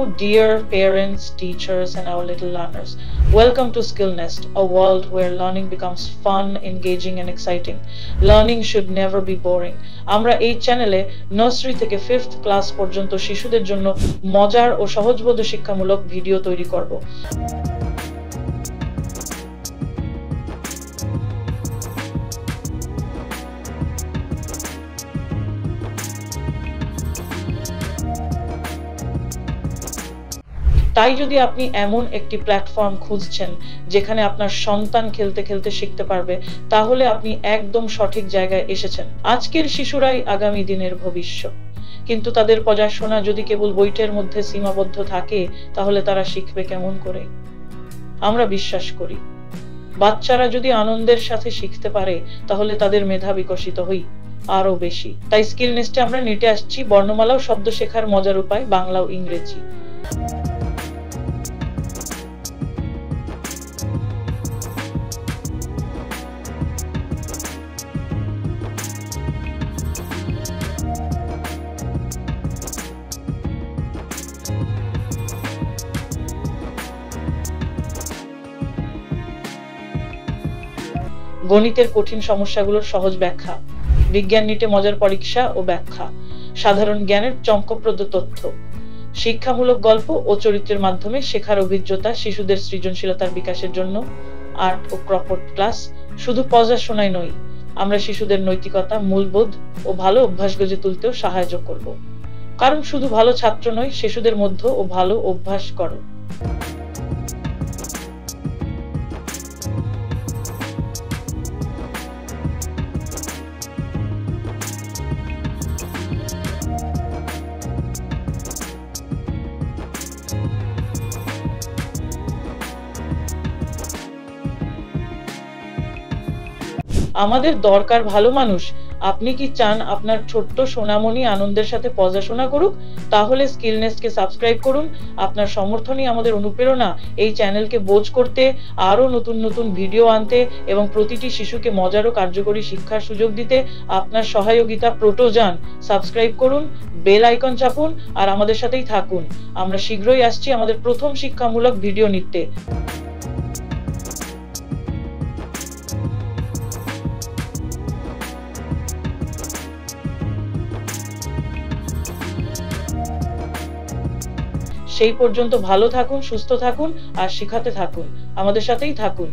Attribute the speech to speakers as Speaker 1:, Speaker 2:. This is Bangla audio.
Speaker 1: dear parents, teachers, and our little learners. Welcome to Skill Nest, a world where learning becomes fun, engaging, and exciting. Learning should never be boring. আমরা এই চ্যানেলে নার্সারি থেকে 5th ক্লাস পর্যন্ত শিশুদের জন্য মজার ও সহজবোধ্য শিক্ষামূলক ভিডিও তৈরি করব। তাই যদি আপনি এমন একটি প্ল্যাটফর্ম খুঁজছেন যেখানে আপনার সন্তান খেলতে খেলতে শিখতে পারবে, তাহলে আপনি একদম সঠিক জায়গায় এসেছেন। আজকের শিশুরাই আগামী দিনের ভবিষ্যৎ, কিন্তু তাদের পড়াশোনা যদি কেবল বইটের মধ্যে সীমাবদ্ধ থাকে, তাহলে তারা শিখবে কেমন করে? আমরা বিশ্বাস করি বাচ্চারা যদি আনন্দের সাথে শিখতে পারে, তাহলে তাদের মেধা বিকশিত হয় আরো বেশি। তাই স্কিল নেস্টে আমরা নিতে আসছি বর্ণমালা ও শব্দ শেখার মজার উপায়, বাংলা ও ইংরেজি। গণিতের কঠিন সমস্যাগুলোর সহজ ব্যাখ্যা, বিজ্ঞান নিটে মজার পরীক্ষা ও ব্যাখ্যা, সাধারণ জ্ঞানের চমকপ্রদ তথ্য, শিক্ষামূলক গল্প ও চরিত্রের মাধ্যমে শেখার অভিজ্ঞতা, শিশুদের সৃজনশীলতার বিকাশের জন্য আর্ট ও ক্রাফট ক্লাস। শুধু পড়াশোনাই নয়, আমরা শিশুদের নৈতিকতা, মূল্যবোধ ও ভালো অভ্যাস গড়ে তুলতেও সাহায্য করব। কারণ শুধু ভালো ছাত্র নয়, শিশুদের মধ্যে ও ভালো অভ্যাস করো। আমাদের দরকার ভালো মানুষ। আপনি কি চান আপনার ছোট্ট সোনামণি আনন্দের সাথে পড়াশোনা করুক? তাহলে স্কিল নেস্টকে সাবস্ক্রাইব করুন। আপনার সমর্থনই আমাদের অনুপ্রেরণা এই চ্যানেলকে বোঝ করতে, আরো নতুন নতুন ভিডিও আনতে এবং প্রতিটি শিশুকে মজার ও কার্যকরী শিক্ষার সুযোগ দিতে আপনার সহযোগিতা প্রয়োজন। সাবস্ক্রাইব করুন, বেল আইকন চাপুন আর আমাদের সাথেই থাকুন। আমরা শীঘ্রই আসছি আমাদের প্রথম শিক্ষামূলক ভিডিও নিতে। সেই পর্যন্ত ভালো থাকুন, সুস্থ থাকুন আর শিখাতে থাকুন। আমাদের সাথেই থাকুন।